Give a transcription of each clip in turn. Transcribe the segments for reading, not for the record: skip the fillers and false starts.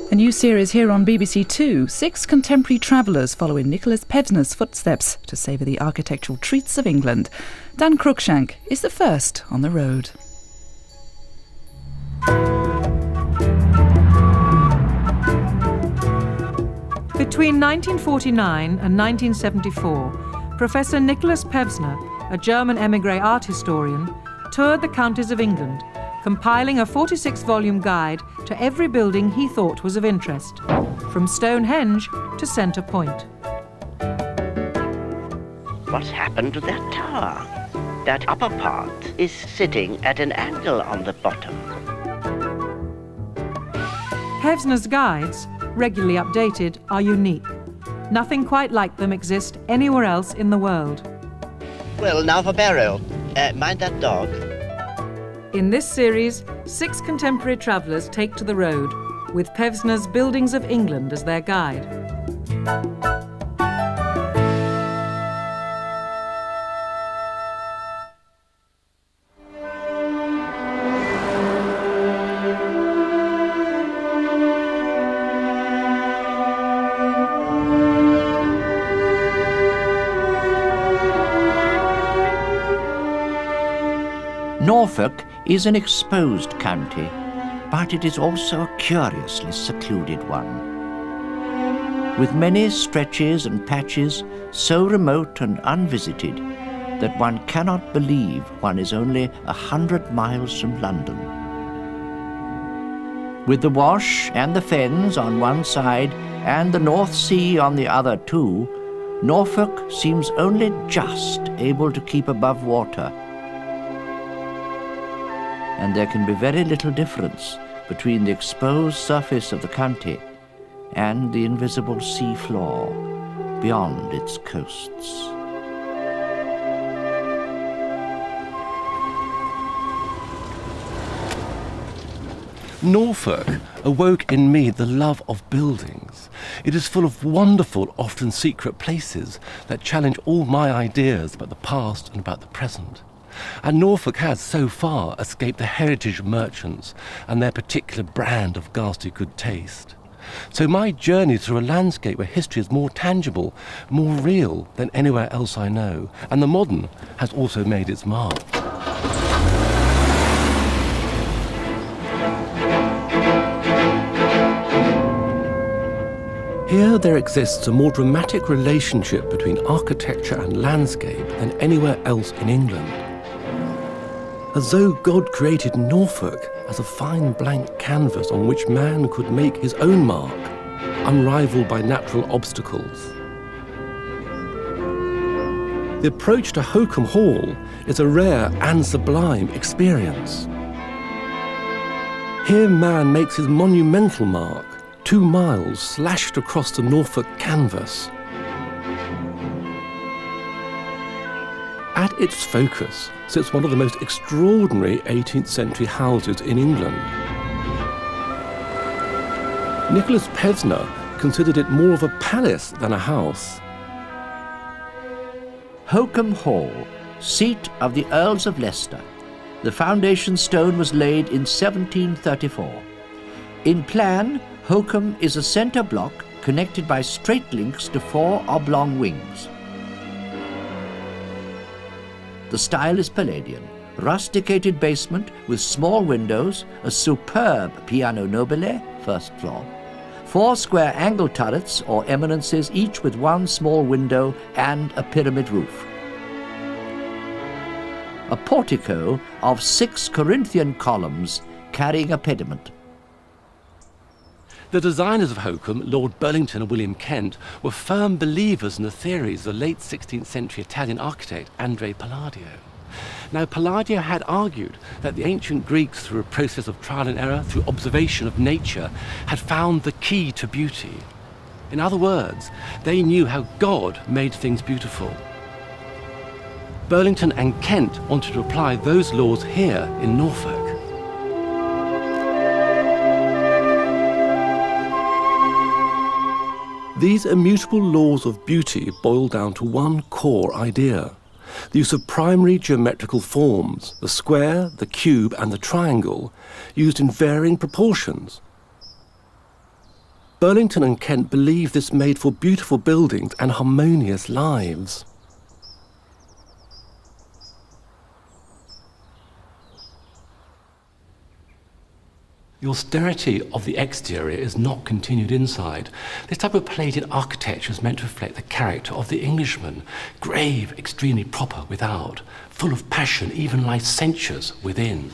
A new series here on BBC Two. 6 contemporary travellers follow in Nicholas Pevsner's footsteps to savour the architectural treats of England. Dan Cruickshank is the first on the road. Between 1949 and 1974, Professor Nicholas Pevsner, a German émigré art historian, toured the counties of England, compiling a 46-volume guide to every building he thought was of interest, from Stonehenge to Centre Point. What's happened to that tower? That upper part is sitting at an angle on the bottom. Pevsner's guides, regularly updated, are unique. Nothing quite like them exists anywhere else in the world. Well, now for Barrow. Mind that dog. In this series, 6 contemporary travellers take to the road, with Pevsner's Buildings of England as their guide. Norfolk is an exposed county, but it is also a curiously secluded one, with many stretches and patches so remote and unvisited that one cannot believe one is only 100 miles from London. With the Wash and the Fens on one side and the North Sea on the other too, Norfolk seems only just able to keep above water. And there can be very little difference between the exposed surface of the county and the invisible sea floor beyond its coasts. Norfolk awoke in me the love of buildings. It is full of wonderful, often secret places that challenge all my ideas about the past and about the present. And Norfolk has, so far, escaped the heritage merchants and their particular brand of ghastly good taste. So my journey through a landscape where history is more tangible, more real than anywhere else I know, and the modern has also made its mark. Here there exists a more dramatic relationship between architecture and landscape than anywhere else in England. As though God created Norfolk as a fine blank canvas on which man could make his own mark, unrivaled by natural obstacles. The approach to Holkham Hall is a rare and sublime experience. Here man makes his monumental mark, 2 miles slashed across the Norfolk canvas. At its focus sits one of the most extraordinary 18th century houses in England. Nicholas Pevsner considered it more of a palace than a house. Holkham Hall, seat of the Earls of Leicester. The foundation stone was laid in 1734. In plan, Holkham is a centre block connected by straight links to 4 oblong wings. The style is Palladian, rusticated basement with small windows, a superb piano nobile, first floor, 4 square angle turrets or eminences, each with 1 small window and a pyramid roof. A portico of 6 Corinthian columns carrying a pediment. The designers of Holkham, Lord Burlington and William Kent, were firm believers in the theories of the late 16th century Italian architect Andrea Palladio. Now, Palladio had argued that the ancient Greeks, through a process of trial and error, through observation of nature, had found the key to beauty. In other words, they knew how God made things beautiful. Burlington and Kent wanted to apply those laws here in Norfolk. These immutable laws of beauty boil down to one core idea: the use of primary geometrical forms, the square, the cube, and the triangle, used in varying proportions. Burlington and Kent believed this made for beautiful buildings and harmonious lives. The austerity of the exterior is not continued inside. This type of plated architecture is meant to reflect the character of the Englishman, grave, extremely proper without, full of passion, even licentious within.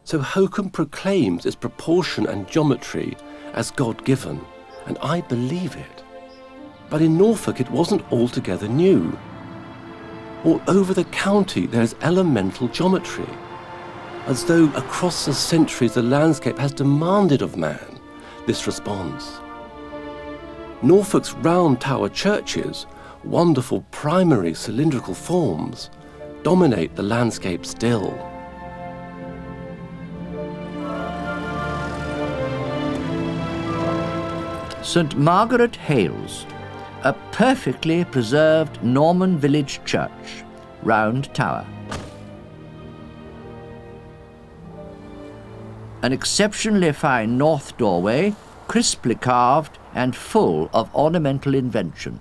So Hokum proclaims its proportion and geometry as God-given, and I believe it. But in Norfolk it wasn't altogether new. All over the county there is elemental geometry, as though across the centuries the landscape has demanded of man this response. Norfolk's round tower churches, wonderful primary cylindrical forms, dominate the landscape still. St. Margaret Hales, a perfectly preserved Norman village church, round tower. An exceptionally fine north doorway, crisply carved and full of ornamental invention.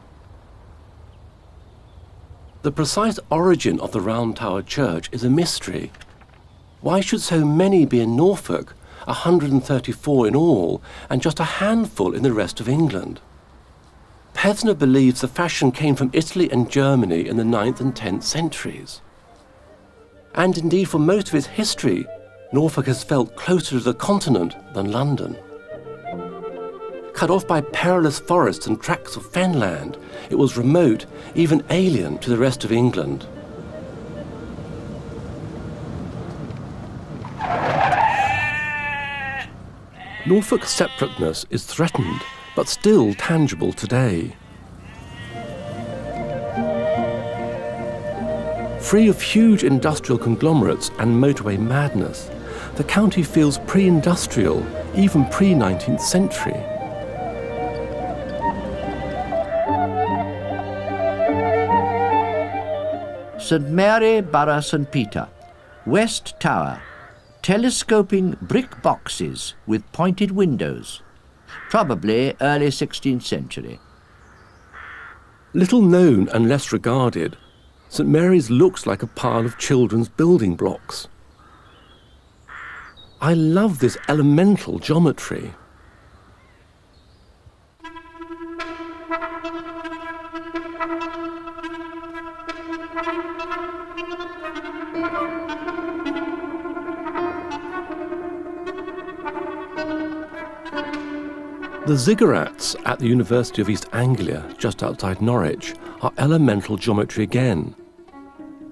The precise origin of the round tower church is a mystery. Why should so many be in Norfolk, 134 in all, and just a handful in the rest of England? Pevsner believes the fashion came from Italy and Germany in the 9th and 10th centuries. And indeed, for most of its history, Norfolk has felt closer to the continent than London. Cut off by perilous forests and tracts of fenland, it was remote, even alien to the rest of England. Norfolk's separateness is threatened, but still tangible today. Free of huge industrial conglomerates and motorway madness, the county feels pre-industrial, even pre-19th century. St. Mary, Borough St. Peter, West Tower, telescoping brick boxes with pointed windows, probably early 16th century. Little known and less regarded, St. Mary's looks like a pile of children's building blocks. I love this elemental geometry. The ziggurats at the University of East Anglia, just outside Norwich, are elemental geometry again,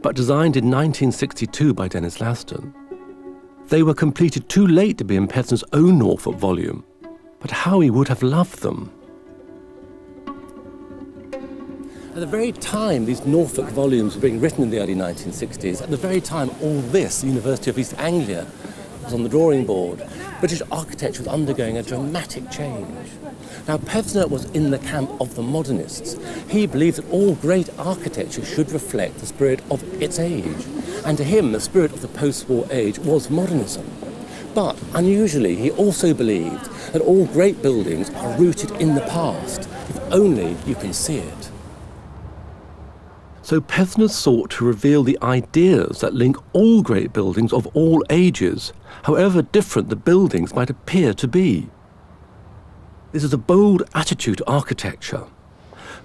but designed in 1962 by Dennis Laston. They were completed too late to be in Pevsner's own Norfolk volume, but how he would have loved them. At the very time these Norfolk volumes were being written in the early 1960s, at the very time all this, the University of East Anglia, was on the drawing board, British architecture was undergoing a dramatic change. Now, Pevsner was in the camp of the modernists. He believed that all great architecture should reflect the spirit of its age. And to him, the spirit of the post-war age was modernism. But, unusually, he also believed that all great buildings are rooted in the past, if only you can see it. So Pevsner sought to reveal the ideas that link all great buildings of all ages, however different the buildings might appear to be. This is a bold attitude to architecture.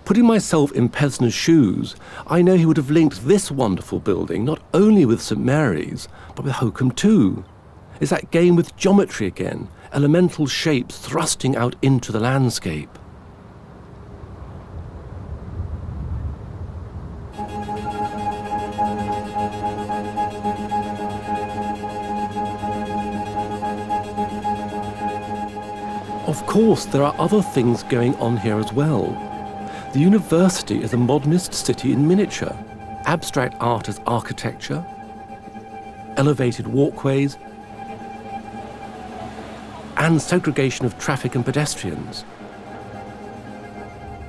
Putting myself in Pevsner's shoes, I know he would have linked this wonderful building not only with St. Mary's, but with Hokum too. It's that game with geometry again, elemental shapes thrusting out into the landscape. Of course, there are other things going on here as well. The university is a modernist city in miniature. Abstract art as architecture, elevated walkways, and segregation of traffic and pedestrians.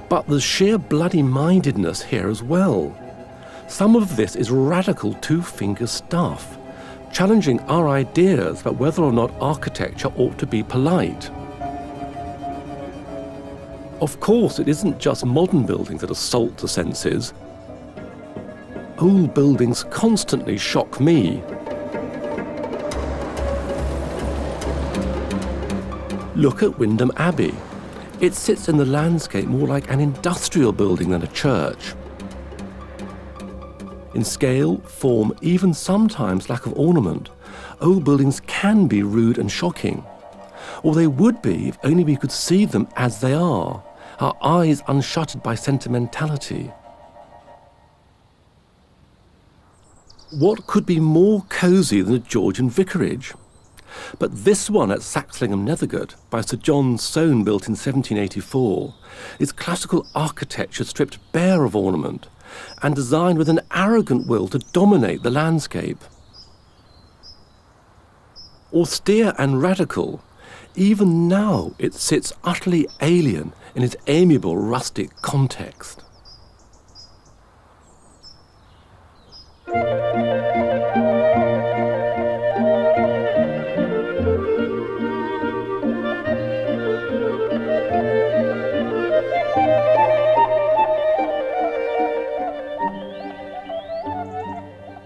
But there's sheer bloody-mindedness here as well. Some of this is radical two-finger stuff, challenging our ideas about whether or not architecture ought to be polite. Of course, it isn't just modern buildings that assault the senses. Old buildings constantly shock me. Look at Wyndham Abbey. It sits in the landscape more like an industrial building than a church. In scale, form, even sometimes lack of ornament, old buildings can be rude and shocking. Or they would be if only we could see them as they are, our eyes unshuttered by sentimentality. What could be more cosy than a Georgian vicarage? But this one at Saxlingham, Nethergate, by Sir John Soane, built in 1784, is classical architecture stripped bare of ornament and designed with an arrogant will to dominate the landscape. Austere and radical, even now it sits utterly alien in its amiable rustic context.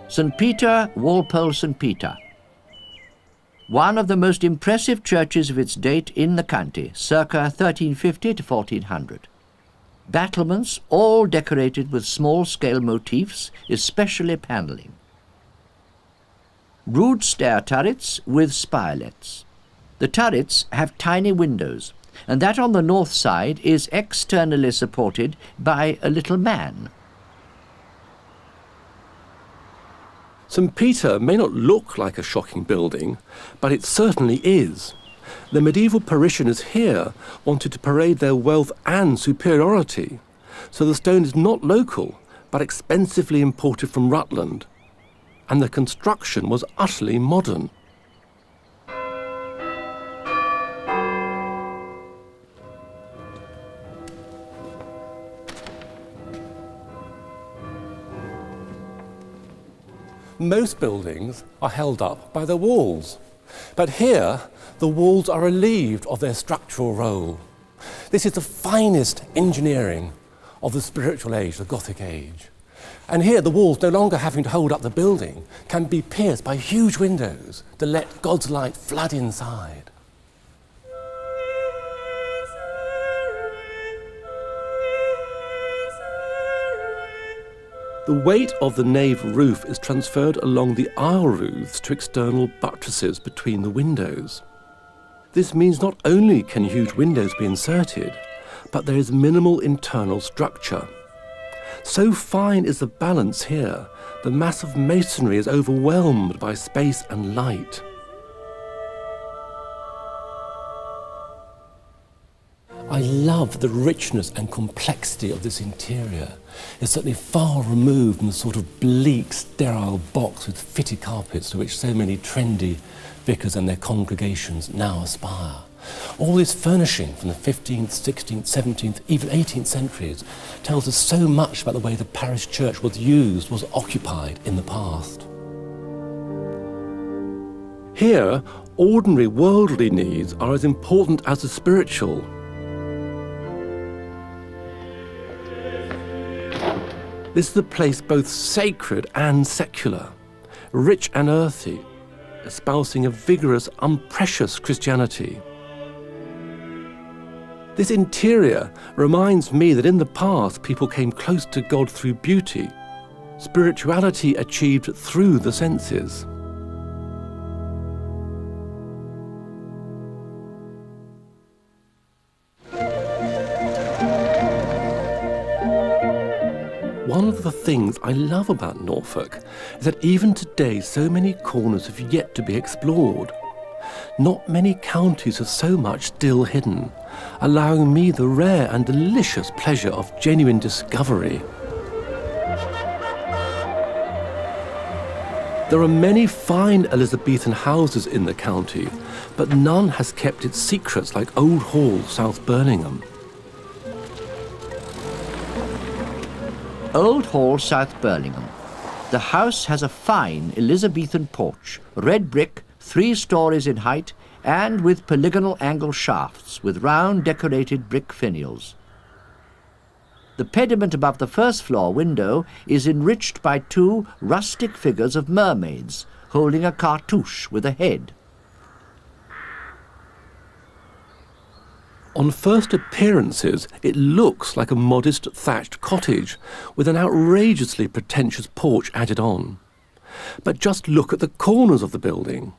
St. Peter, Walpole St. Peter. One of the most impressive churches of its date in the county, circa 1350 to 1400. Battlements, all decorated with small-scale motifs, especially panelling. Rude stair turrets with spirelets. The turrets have tiny windows, and that on the north side is externally supported by a little man. St. Peter may not look like a shocking building, but it certainly is. The medieval parishioners here wanted to parade their wealth and superiority, so the stone is not local, but expensively imported from Rutland, and the construction was utterly modern. Most buildings are held up by their walls, but here the walls are relieved of their structural role. This is the finest engineering of the spiritual age, the Gothic age. And here the walls, no longer having to hold up the building, can be pierced by huge windows to let God's light flood inside. The weight of the nave roof is transferred along the aisle roofs to external buttresses between the windows. This means not only can huge windows be inserted, but there is minimal internal structure. So fine is the balance here, the mass of masonry is overwhelmed by space and light. I love the richness and complexity of this interior. It's certainly far removed from the sort of bleak, sterile box with fitted carpets to which so many trendy vicars and their congregations now aspire. All this furnishing from the 15th, 16th, 17th, even 18th centuries tells us so much about the way the parish church was used, was occupied in the past. Here, ordinary worldly needs are as important as the spiritual. This is a place both sacred and secular, rich and earthy, espousing a vigorous, unprecious Christianity. This interior reminds me that in the past people came close to God through beauty, spirituality achieved through the senses. One of the things I love about Norfolk is that even today so many corners have yet to be explored. Not many counties have so much still hidden, allowing me the rare and delicious pleasure of genuine discovery. There are many fine Elizabethan houses in the county, but none has kept its secrets like Old Hall, South Birmingham. Old Hall, South Birmingham. The house has a fine Elizabethan porch, red brick, 3 stories in height, and with polygonal angle shafts with round decorated brick finials. The pediment above the first floor window is enriched by 2 rustic figures of mermaids holding a cartouche with a head. On first appearances, it looks like a modest thatched cottage with an outrageously pretentious porch added on. But just look at the corners of the building.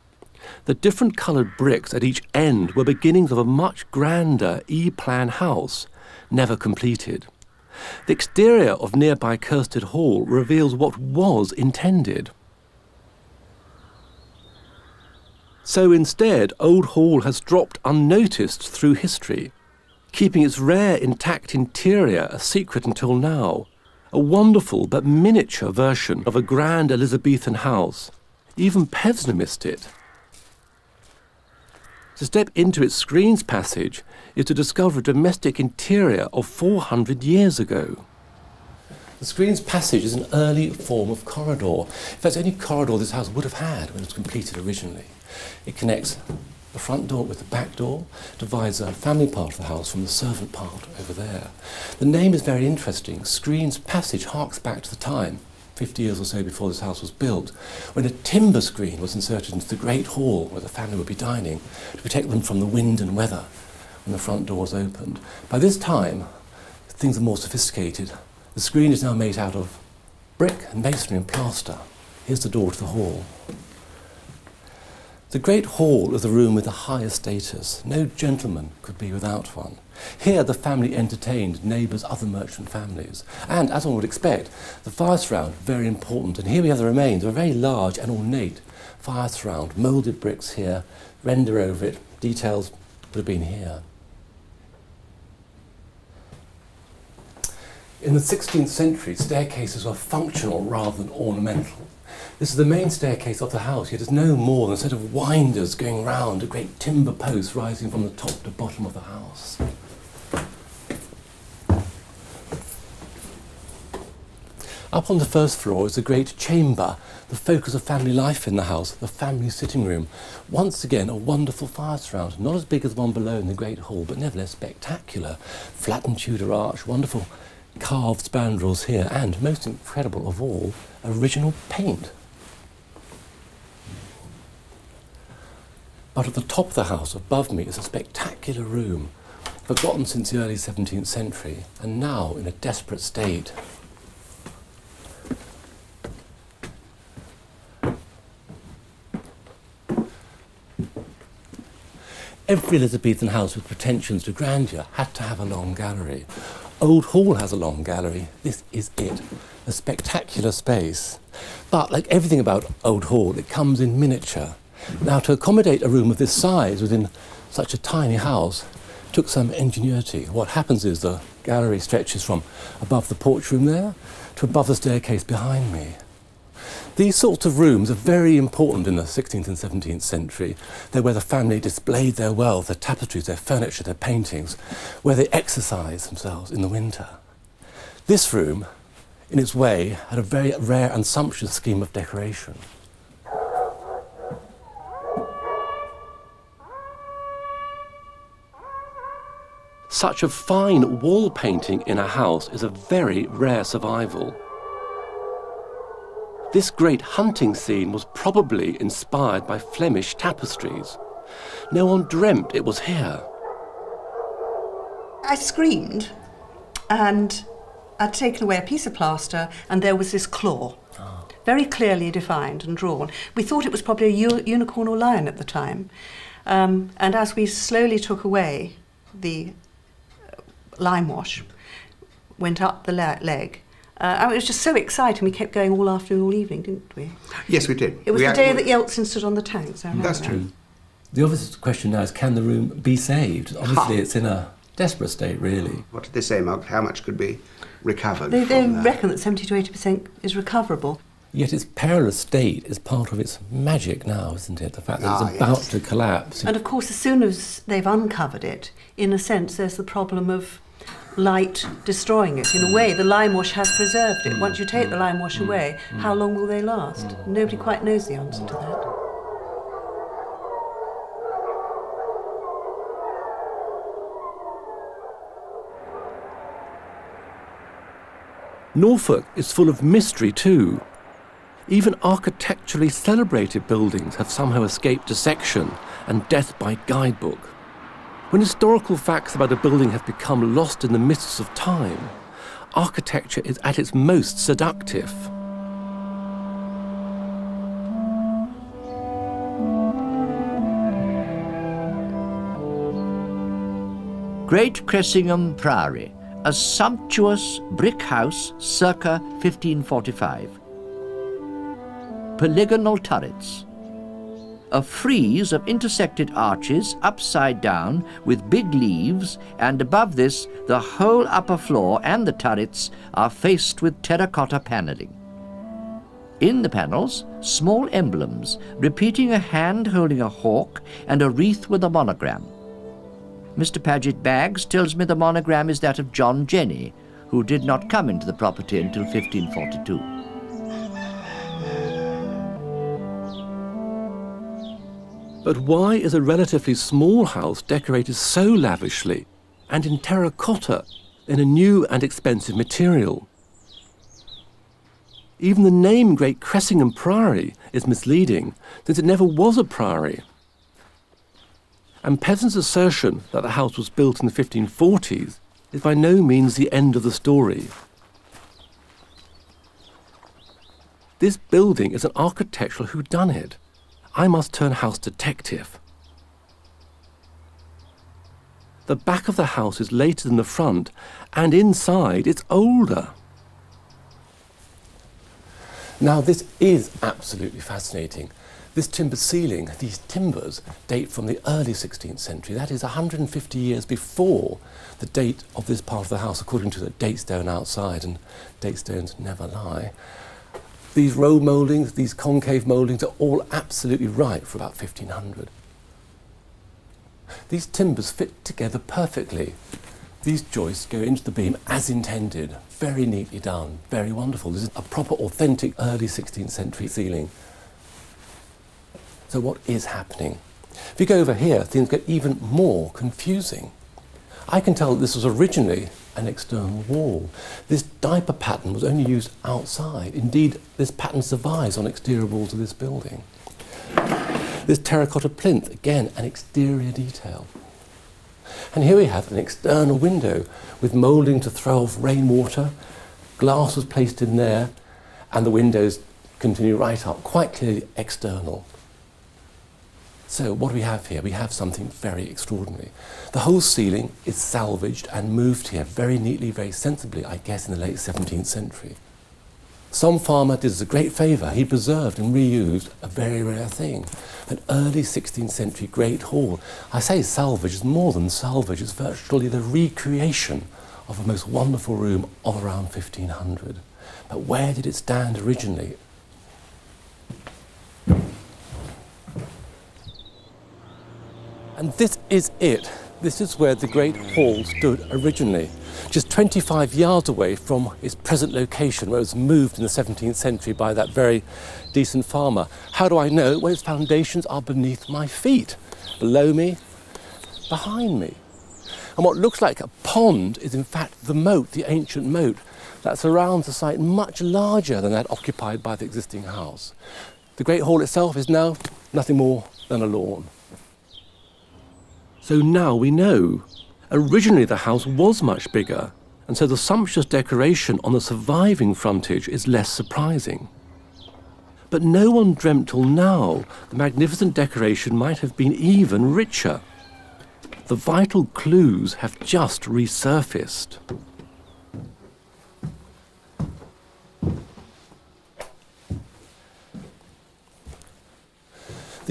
The different coloured bricks at each end were beginnings of a much grander E-plan house, never completed. The exterior of nearby Kirsted Hall reveals what was intended. So instead, Old Hall has dropped unnoticed through history, keeping its rare intact interior a secret until now, a wonderful but miniature version of a grand Elizabethan house. Even Pevsner missed it. To step into its screens passage is to discover a domestic interior of 400 years ago. The screens passage is an early form of corridor. In fact, any corridor this house would have had when it was completed originally. It connects the front door with the back door, divides a family part of the house from the servant part over there. The name is very interesting. Screens passage harks back to the time, 50 years or so before this house was built, when a timber screen was inserted into the great hall where the family would be dining to protect them from the wind and weather when the front doors opened. By this time, things are more sophisticated. The screen is now made out of brick and masonry and plaster. Here's the door to the hall. The great hall is a room with the highest status. No gentleman could be without one. Here the family entertained neighbours' other merchant families. And, as one would expect, the fire surround, very important. And here we have the remains of a very large and ornate fire surround, moulded bricks here, render over it, details would have been here. In the 16th century, staircases were functional rather than ornamental. This is the main staircase of the house, yet it's no more than a set of winders going round a great timber post rising from the top to bottom of the house. Up on the first floor is the great chamber, the focus of family life in the house, the family sitting room. Once again, a wonderful fire surround, not as big as the one below in the great hall, but nevertheless spectacular. Flattened Tudor arch, wonderful carved spandrels here, and, most incredible of all, original paint. But at the top of the house, above me, is a spectacular room, forgotten since the early 17th century, and now in a desperate state. Every Elizabethan house with pretensions to grandeur had to have a long gallery. Old Hall has a long gallery. This is it, a spectacular space. But like everything about Old Hall, it comes in miniature. Now, to accommodate a room of this size within such a tiny house took some ingenuity. What happens is the gallery stretches from above the porch room there to above the staircase behind me. These sorts of rooms are very important in the 16th and 17th century. They're where the family displayed their wealth, their tapestries, their furniture, their paintings, where they exercised themselves in the winter. This room, in its way, had a very rare and sumptuous scheme of decoration. Such a fine wall painting in a house is a very rare survival. This great hunting scene was probably inspired by Flemish tapestries. No one dreamt it was here. I screamed, and I'd taken away a piece of plaster, and there was this claw, very clearly defined and drawn. We thought it was probably a unicorn or lion at the time. And as we slowly took away the lime wash, went up the leg, it was just so exciting. We kept going all afternoon, all evening, didn't we? Yes, we did. It was the day that Yeltsin stood on the tanks. That's true. The obvious question now is, can the room be saved? Obviously, it's in a desperate state, really. What did they say, Mark? How much could be recovered They from that? reckon that 70 to 80% is recoverable. Yet its perilous state is part of its magic now, isn't it? The fact that it's about to collapse. And of course, as soon as they've uncovered it, in a sense, there's the problem of light destroying it. In a way, the lime wash has preserved it. Once you take the lime wash away, how long will they last? Nobody quite knows the answer to that. Norfolk is full of mystery too. Even architecturally celebrated buildings have somehow escaped dissection and death by guidebook. When historical facts about a building have become lost in the mists of time, architecture is at its most seductive. Great Cressingham Priory, a sumptuous brick house circa 1545. Polygonal turrets. A frieze of intersected arches upside down with big leaves, and above this the whole upper floor and the turrets are faced with terracotta panelling. In the panels, small emblems repeating a hand holding a hawk and a wreath with a monogram. Mr. Paget Baggs tells me the monogram is that of John Jenny, who did not come into the property until 1542. But why is a relatively small house decorated so lavishly and in terracotta, in a new and expensive material? Even the name Great Cressingham Priory is misleading, since it never was a priory. And Pevsner's assertion that the house was built in the 1540s is by no means the end of the story. This building is an architectural whodunit. I must turn house detective. The back of the house is later than the front, and inside it's older. Now, this is absolutely fascinating. This timber ceiling, these timbers, date from the early 16th century. That is 150 years before the date of this part of the house, according to the date stone outside, and date stones never lie. These roll mouldings, these concave mouldings are all absolutely right for about 1500. These timbers fit together perfectly. These joists go into the beam as intended, very neatly done, very wonderful. This is a proper, authentic, early 16th century ceiling. So what is happening? If you go over here, things get even more confusing. I can tell that this was originally an external wall. This diaper pattern was only used outside. Indeed, this pattern survives on exterior walls of this building. This terracotta plinth, again, an exterior detail. And here we have an external window with moulding to throw off rainwater. Glass was placed in there, and the windows continue right up, quite clearly external. So what do we have here? We have something very extraordinary. The whole ceiling is salvaged and moved here very neatly, very sensibly, I guess, in the late 17th century. Some farmer did us a great favour. He preserved and reused a very rare thing, an early 16th century great hall. I say salvage, it's more than salvage, it's virtually the recreation of a most wonderful room of around 1500. But where did it stand originally? And this is it. This is where the Great Hall stood originally, just 25 yards away from its present location, where it was moved in the 17th century by that very decent farmer. How do I know? Well, its foundations are beneath my feet, below me, behind me. And what looks like a pond is in fact the moat, the ancient moat, that surrounds the site, much larger than that occupied by the existing house. The Great Hall itself is now nothing more than a lawn. So now we know. Originally the house was much bigger, and so the sumptuous decoration on the surviving frontage is less surprising. But no one dreamt till now the magnificent decoration might have been even richer. The vital clues have just resurfaced.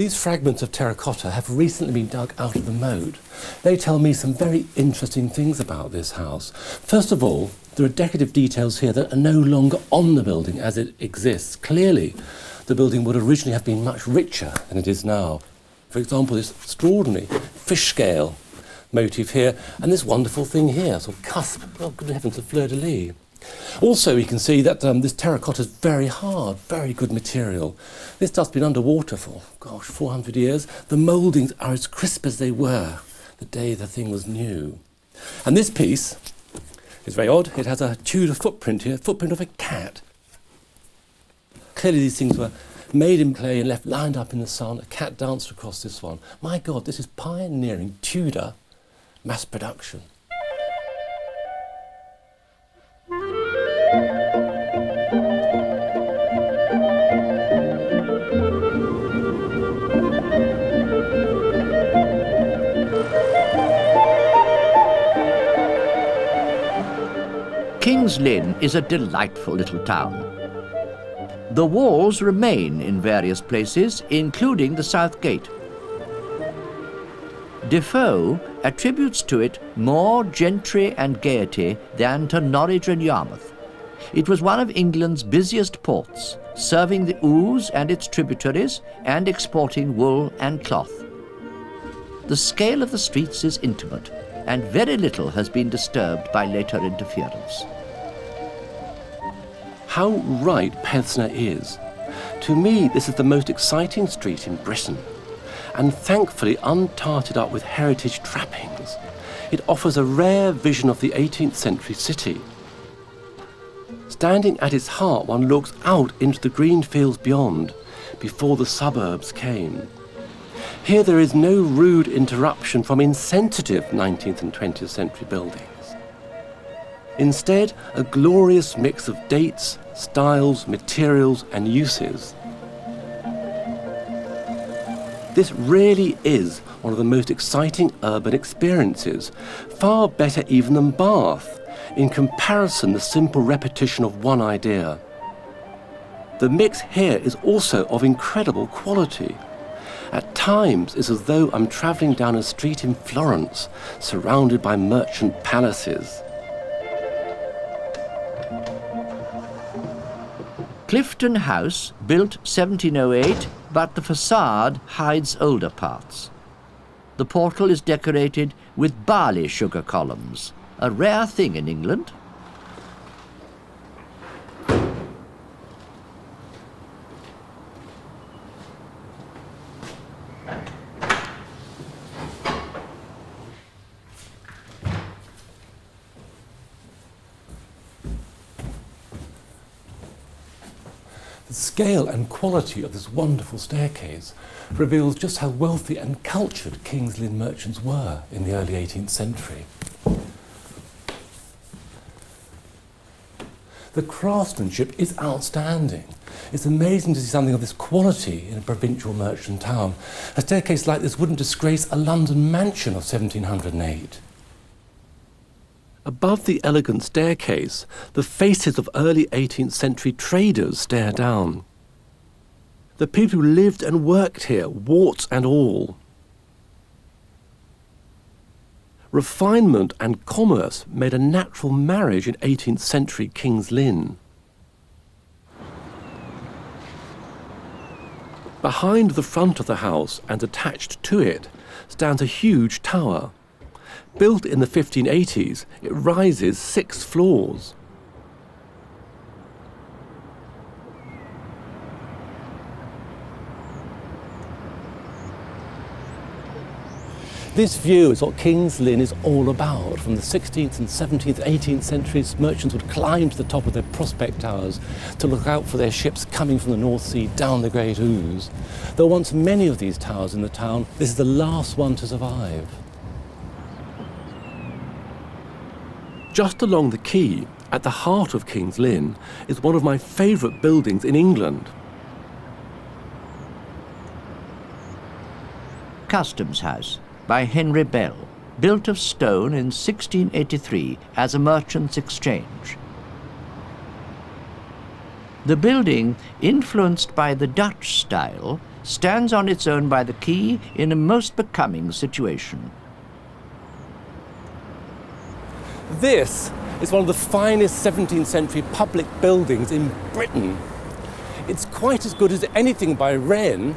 These fragments of terracotta have recently been dug out of the moat. They tell me some very interesting things about this house. First of all, there are decorative details here that are no longer on the building as it exists. Clearly, the building would originally have been much richer than it is now. For example, this extraordinary fish scale motif here, and this wonderful thing here, sort of cusp, oh good heavens, a fleur-de-lis. Also, you can see that this terracotta is very hard, very good material. This dust's been underwater for, gosh, 400 years. The mouldings are as crisp as they were the day the thing was new. And this piece is very odd. It has a Tudor footprint here, footprint of a cat. Clearly these things were made in clay and left lined up in the sun. A cat danced across this one. My God, this is pioneering Tudor mass production. King's Lynn is a delightful little town. The walls remain in various places, including the South Gate. Defoe attributes to it more gentry and gaiety than to Norwich and Yarmouth. It was one of England's busiest ports, serving the Ouse and its tributaries and exporting wool and cloth. The scale of the streets is intimate, and very little has been disturbed by later interference. How right Pevsner is. To me, this is the most exciting street in Britain, and thankfully untarted up with heritage trappings. It offers a rare vision of the 18th century city. Standing at its heart, one looks out into the green fields beyond, before the suburbs came. Here there is no rude interruption from insensitive 19th and 20th century buildings. Instead, a glorious mix of dates, styles, materials and uses. This really is one of the most exciting urban experiences, far better even than Bath, in comparison the simple repetition of one idea. The mix here is also of incredible quality. At times, it's as though I'm travelling down a street in Florence, surrounded by merchant palaces. Clifton House, built 1708, but the facade hides older parts. The portal is decorated with barley sugar columns, a rare thing in England. The scale and quality of this wonderful staircase reveals just how wealthy and cultured King's Lynn merchants were in the early 18th century. The craftsmanship is outstanding. It's amazing to see something of this quality in a provincial merchant town. A staircase like this wouldn't disgrace a London mansion of 1708. Above the elegant staircase, the faces of early 18th century traders stare down. The people who lived and worked here, warts and all. Refinement and commerce made a natural marriage in 18th century King's Lynn. Behind the front of the house and attached to it stands a huge tower. Built in the 1580s, it rises 6 floors. This view is what King's Lynn is all about. From the 16th and 17th, 18th centuries, merchants would climb to the top of their prospect towers to look out for their ships coming from the North Sea down the Great Ouse. There were once many of these towers in the town. This is the last one to survive. Just along the quay, at the heart of King's Lynn, is one of my favourite buildings in England. Customs House by Henry Bell, built of stone in 1683 as a merchant's exchange. The building, influenced by the Dutch style, stands on its own by the quay in a most becoming situation. This is one of the finest 17th century public buildings in Britain. It's quite as good as anything by Wren.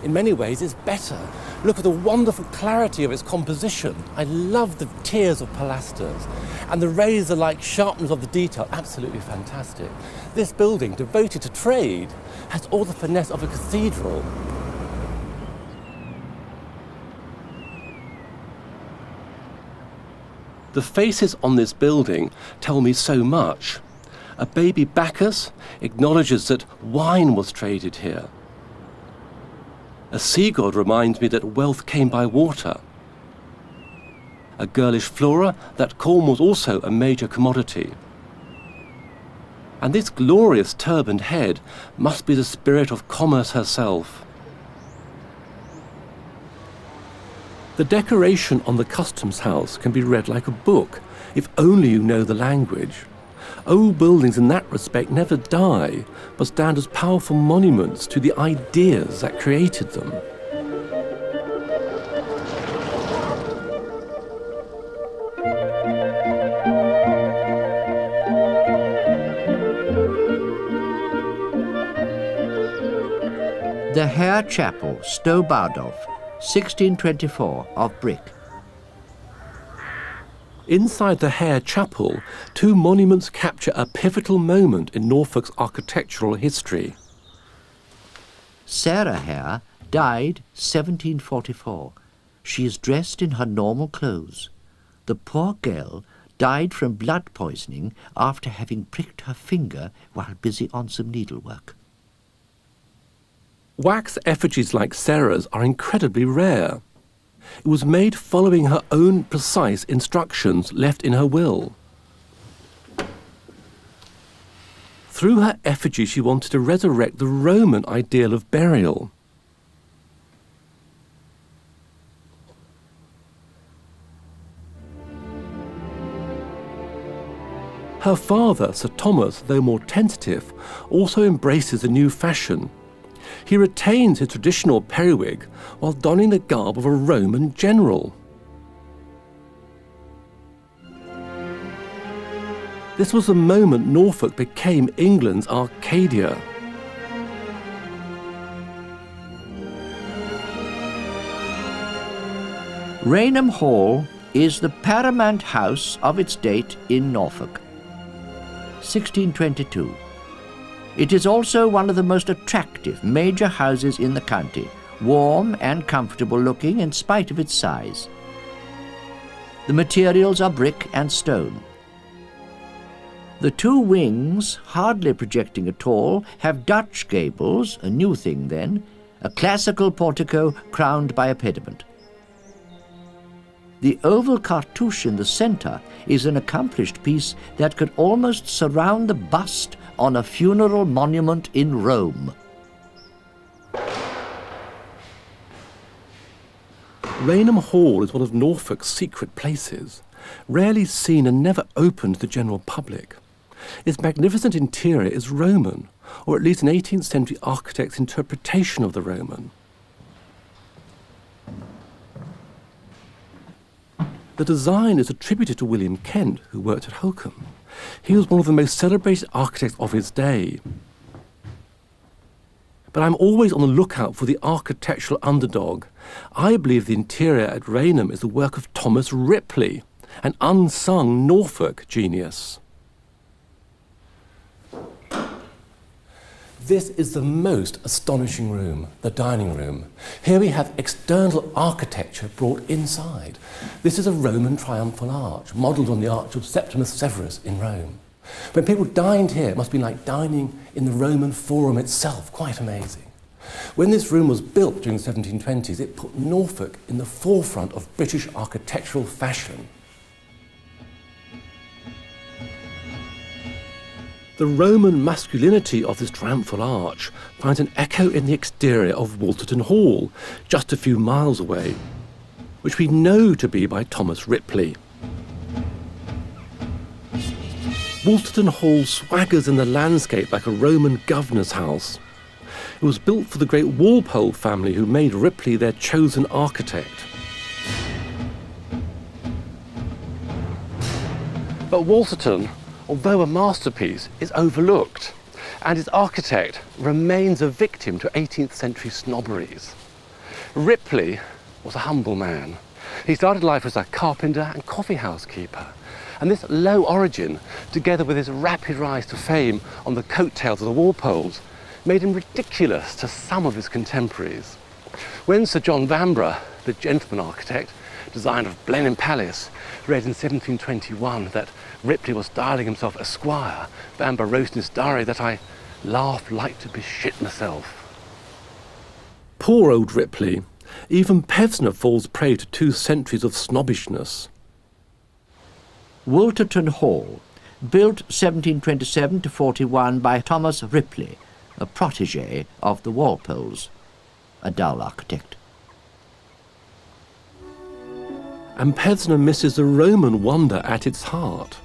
In many ways, it's better. Look at the wonderful clarity of its composition. I love the tiers of pilasters and the razor-like sharpness of the detail. Absolutely fantastic. This building, devoted to trade, has all the finesse of a cathedral. The faces on this building tell me so much. A baby Bacchus acknowledges that wine was traded here. A sea god reminds me that wealth came by water. A girlish Flora that corn was also a major commodity. And this glorious turbaned head must be the spirit of commerce herself. The decoration on the customs house can be read like a book, if only you know the language. Old buildings in that respect never die, but stand as powerful monuments to the ideas that created them. The Hare Chapel, Stow Bardolph, 1624, of brick. Inside the Hare Chapel, two monuments capture a pivotal moment in Norfolk's architectural history. Sarah Hare died 1744. She is dressed in her normal clothes. The poor girl died from blood poisoning after having pricked her finger while busy on some needlework. Wax effigies like Sarah's are incredibly rare. It was made following her own precise instructions left in her will. Through her effigy, she wanted to resurrect the Roman ideal of burial. Her father, Sir Thomas, though more tentative, also embraces a new fashion. He retains his traditional periwig while donning the garb of a Roman general. This was the moment Norfolk became England's Arcadia. Rainham Hall is the paramount house of its date in Norfolk, 1622. It is also one of the most attractive major houses in the county, warm and comfortable looking in spite of its size. The materials are brick and stone. The two wings, hardly projecting at all, have Dutch gables, a new thing then, a classical portico crowned by a pediment. The oval cartouche in the centre is an accomplished piece that could almost surround the bust on a funeral monument in Rome. Rainham Hall is one of Norfolk's secret places, rarely seen and never open to the general public. Its magnificent interior is Roman, or at least an 18th century architect's interpretation of the Roman. The design is attributed to William Kent, who worked at Holkham. He was one of the most celebrated architects of his day. But I'm always on the lookout for the architectural underdog. I believe the interior at Rainham is the work of Thomas Ripley, an unsung Norfolk genius. This is the most astonishing room, the dining room. Here we have external architecture brought inside. This is a Roman triumphal arch, modelled on the arch of Septimus Severus in Rome. When people dined here, it must have been like dining in the Roman Forum itself, quite amazing. When this room was built during the 1720s, it put Norfolk in the forefront of British architectural fashion. The Roman masculinity of this triumphal arch finds an echo in the exterior of Wolterton Hall, just a few miles away, which we know to be by Thomas Ripley. Wolterton Hall swaggers in the landscape like a Roman governor's house. It was built for the great Walpole family who made Ripley their chosen architect. But Wolsterton, although a masterpiece, is overlooked, and its architect remains a victim to 18th century snobberies. Ripley was a humble man. He started life as a carpenter and coffeehouse keeper. And this low origin, together with his rapid rise to fame on the coattails of the Walpoles, made him ridiculous to some of his contemporaries. When Sir John Vanbrugh, the gentleman architect, designer of Blenheim Palace, read in 1721 that Ripley was styling himself Esquire, Vanbrugh wrote in his diary that I laughed like to be shit myself. Poor old Ripley. Even Pevsner falls prey to 2 centuries of snobbishness. Wolterton Hall, built 1727 to 41 by Thomas Ripley, a protégé of the Walpoles, a dull architect. And Pevsner misses the Roman wonder at its heart.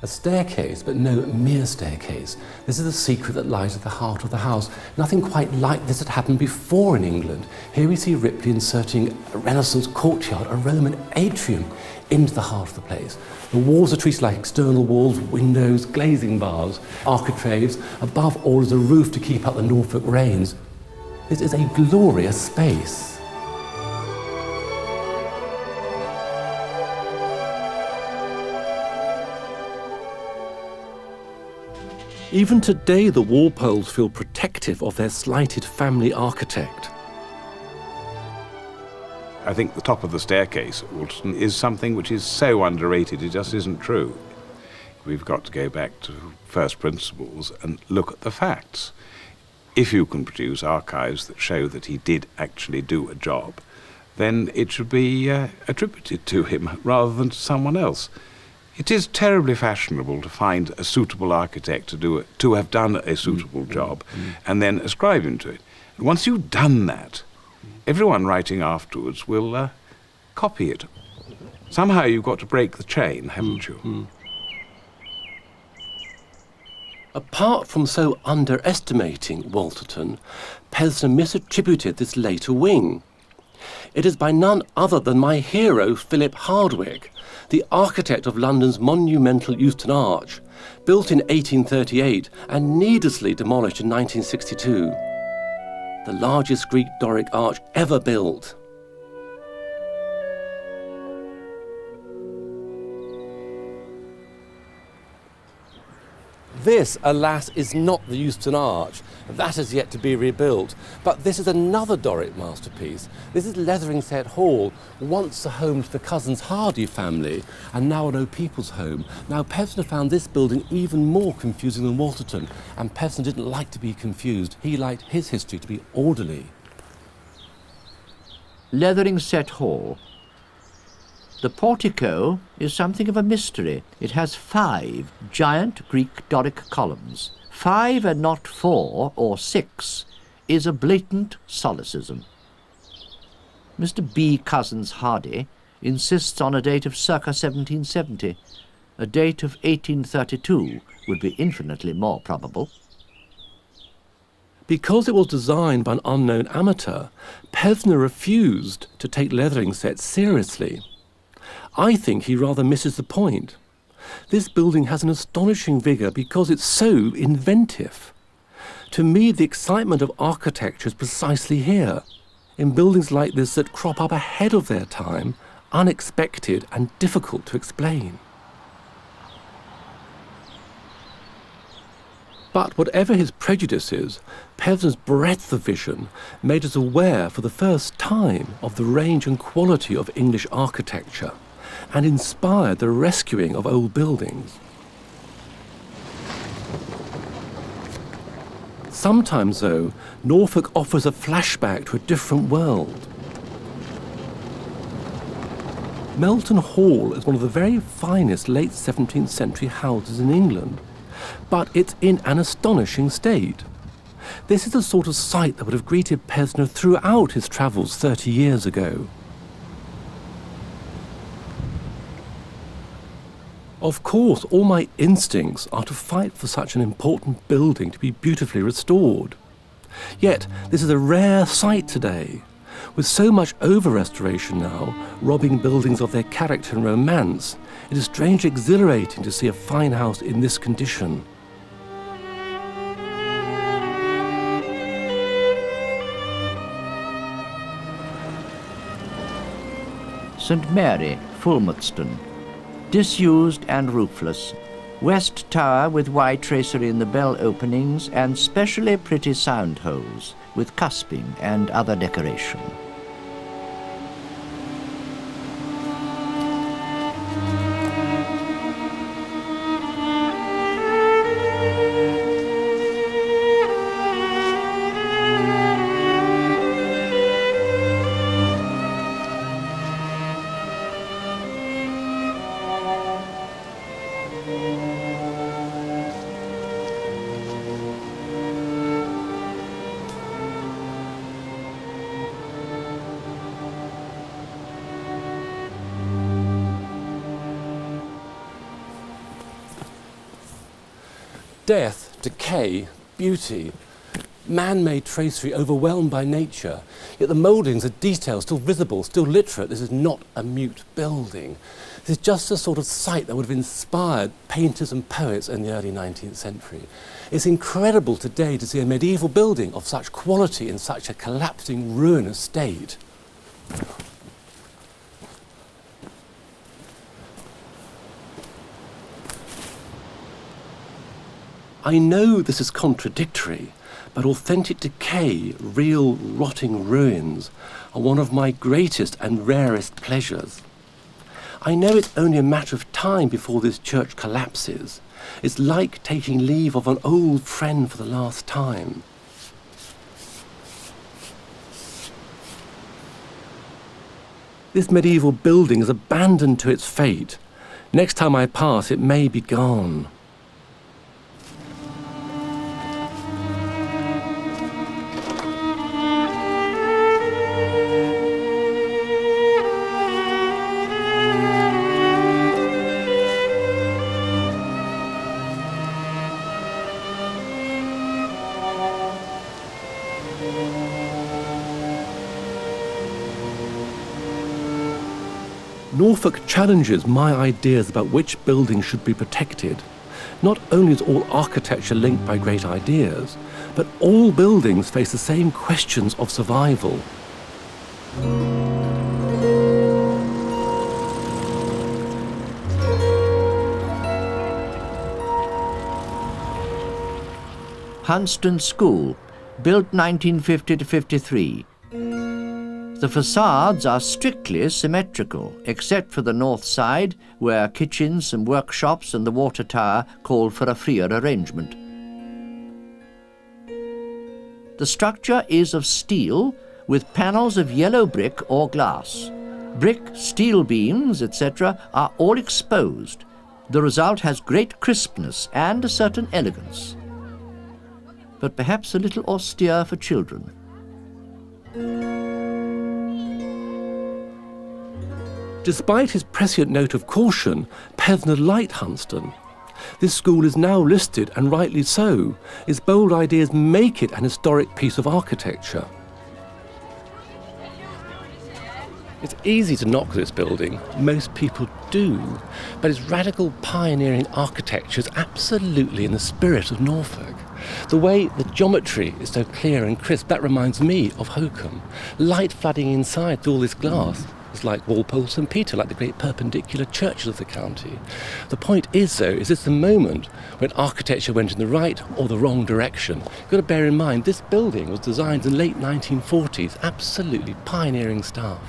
A staircase, but no mere staircase. This is the secret that lies at the heart of the house. Nothing quite like this had happened before in England. Here we see Ripley inserting a Renaissance courtyard, a Roman atrium, into the heart of the place. The walls are treated like external walls, windows, glazing bars, architraves. Above all is a roof to keep out the Norfolk rains. This is a glorious space. Even today, the Walpoles feel protective of their slighted family architect. I think the top of the staircase at Wolsterton is something which is so underrated, it just isn't true. We've got to go back to first principles and look at the facts. If you can produce archives that show that he did actually do a job, then it should be attributed to him rather than to someone else. It is terribly fashionable to find a suitable architect to have done a suitable job and then ascribe him to it. And once you've done that, everyone writing afterwards will copy it. Somehow you've got to break the chain, haven't you? Apart from so underestimating Wolsterton, Pevsner misattributed this later wing. It is by none other than my hero, Philip Hardwick, the architect of London's monumental Euston Arch, built in 1838 and needlessly demolished in 1962. The largest Greek Doric arch ever built. This, alas, is not the Euston Arch. That is yet to be rebuilt. But this is another Doric masterpiece. This is Leatheringset Hall, once a home to the cousins Hardy family, and now an O'People's home. Now, Pevsner found this building even more confusing than Wolsterton, and Pevsner didn't like to be confused. He liked his history to be orderly. Leatheringset Hall. The portico is something of a mystery. It has 5 giant Greek Doric columns. 5 and not 4 or 6 is a blatant solecism. Mr. B. Cousins Hardy insists on a date of circa 1770. A date of 1832 would be infinitely more probable. Because it was designed by an unknown amateur, Pevsner refused to take Leatheringset seriously. I think he rather misses the point. This building has an astonishing vigour because it's so inventive. To me, the excitement of architecture is precisely here, in buildings like this that crop up ahead of their time, unexpected and difficult to explain. But whatever his prejudices, Pevsner's breadth of vision made us aware for the first time of the range and quality of English architecture, and inspired the rescuing of old buildings. Sometimes, though, Norfolk offers a flashback to a different world. Melton Hall is one of the very finest late 17th century houses in England, but it's in an astonishing state. This is the sort of sight that would have greeted Pevsner throughout his travels 30 years ago. Of course, all my instincts are to fight for such an important building to be beautifully restored. Yet this is a rare sight today. With so much over-restoration now, robbing buildings of their character and romance, it is strangely exhilarating to see a fine house in this condition. St Mary, Fulmertston, disused and roofless. West tower with white tracery in the bell openings and specially pretty sound holes with cusping and other decoration. Death, decay, beauty, man-made tracery overwhelmed by nature, yet the mouldings are detailed, still visible, still literate. This is not a mute building. This is just the sort of sight that would have inspired painters and poets in the early 19th century. It's incredible today to see a medieval building of such quality in such a collapsing, ruinous state. I know this is contradictory, but authentic decay, real rotting ruins, are one of my greatest and rarest pleasures. I know it's only a matter of time before this church collapses. It's like taking leave of an old friend for the last time. This medieval building is abandoned to its fate. Next time I pass, it may be gone. Norfolk challenges my ideas about which buildings should be protected. Not only is all architecture linked by great ideas, but all buildings face the same questions of survival. Hunstanton School, built 1950 to 53. The facades are strictly symmetrical, except for the north side, where kitchens and workshops and the water tower called for a freer arrangement. The structure is of steel, with panels of yellow brick or glass. Brick, steel beams, etc. are all exposed. The result has great crispness and a certain elegance, but perhaps a little austere for children. Despite his prescient note of caution, Pevsner liked Hunstanton. This school is now listed, and rightly so. Its bold ideas make it an historic piece of architecture. It's easy to knock this building, most people do, but its radical pioneering architecture is absolutely in the spirit of Norfolk. The way the geometry is so clear and crisp, that reminds me of Hokum. Light flooding inside through all this glass. It's like Walpole St Peter, like the great perpendicular churches of the county. The point is, though, is it's the moment when architecture went in the right or the wrong direction. You've got to bear in mind, this building was designed in the late 1940s, absolutely pioneering stuff.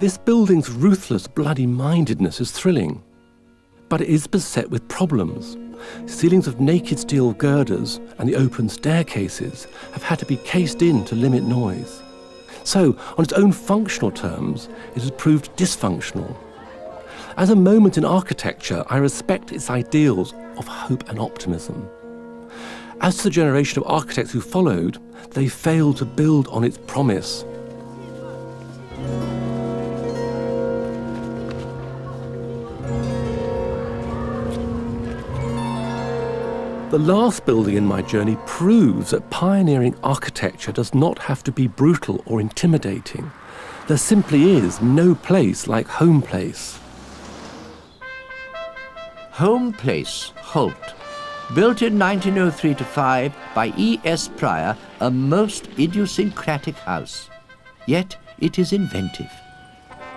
This building's ruthless, bloody-mindedness is thrilling, but it is beset with problems. Ceilings of naked steel girders and the open staircases have had to be cased in to limit noise. So, on its own functional terms, it has proved dysfunctional. As a moment in architecture, I respect its ideals of hope and optimism. As to the generation of architects who followed, they failed to build on its promise. The last building in my journey proves that pioneering architecture does not have to be brutal or intimidating. There simply is no place like Home Place. Home Place, Holt. Built in 1903-5 by E.S. Pryor, a most idiosyncratic house. Yet it is inventive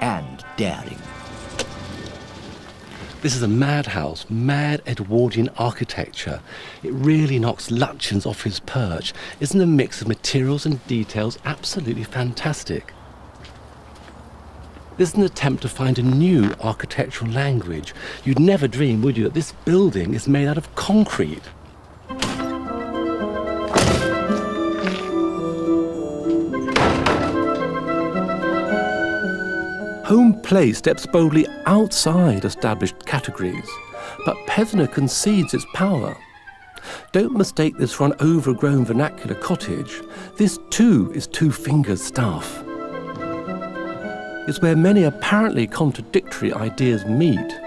and daring. This is a madhouse, mad Edwardian architecture. It really knocks Lutyens off his perch. Isn't the mix of materials and details absolutely fantastic? This is an attempt to find a new architectural language. You'd never dream, would you, that this building is made out of concrete? Home Place steps boldly outside established categories, but Pevsner concedes its power. Don't mistake this for an overgrown vernacular cottage. This too is two fingers stuff. It's where many apparently contradictory ideas meet.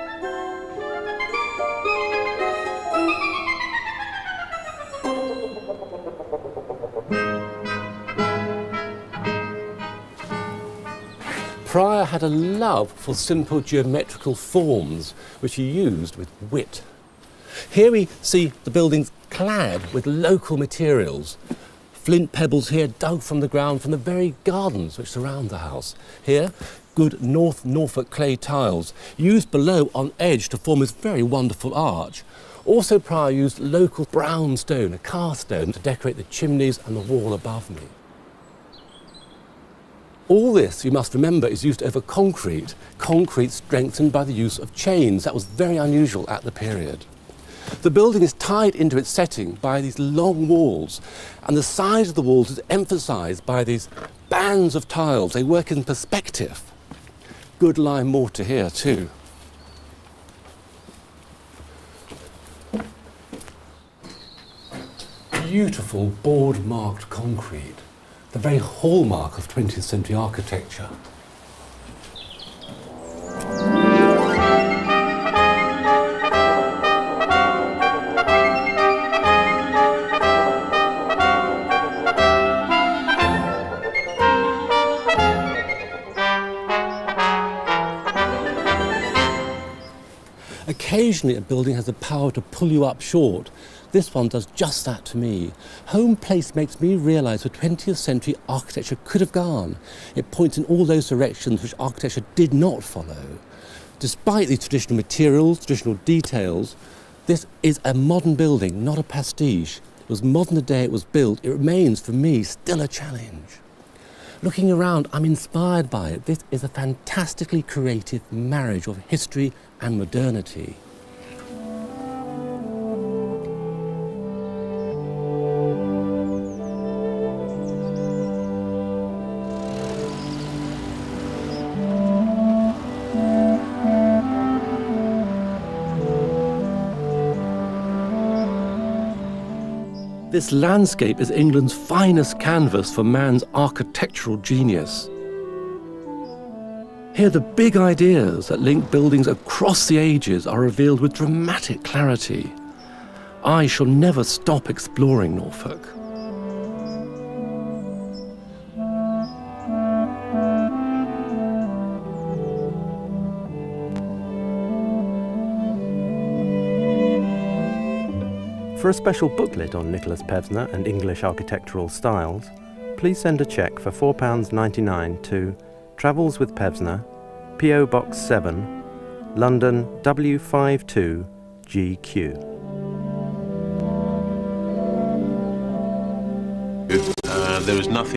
Pryor had a love for simple geometrical forms, which he used with wit. Here we see the buildings clad with local materials. Flint pebbles here dug from the ground from the very gardens which surround the house. Here, good Norfolk clay tiles, used below on edge to form this very wonderful arch. Also, Pryor used local brown stone, a cast stone, to decorate the chimneys and the wall above me. All this, you must remember, is used over concrete strengthened by the use of chains. That was very unusual at the period. The building is tied into its setting by these long walls, and the size of the walls is emphasised by these bands of tiles. They work in perspective. Good lime mortar here too. Beautiful board-marked concrete, the very hallmark of 20th century architecture. Occasionally a building has the power to pull you up short. This one does just that to me. Home Place makes me realise where 20th century architecture could have gone. It points in all those directions which architecture did not follow. Despite these traditional materials, traditional details, this is a modern building, not a pastiche. It was modern the day it was built. It remains, for me, still a challenge. Looking around, I'm inspired by it. This is a fantastically creative marriage of history and modernity. This landscape is England's finest canvas for man's architectural genius. Here the big ideas that link buildings across the ages are revealed with dramatic clarity. I shall never stop exploring Norfolk. For a special booklet on Nicholas Pevsner and English architectural styles, please send a cheque for £4.99 to Travels with Pevsner, P.O. Box 7, London W52GQ. There is nothing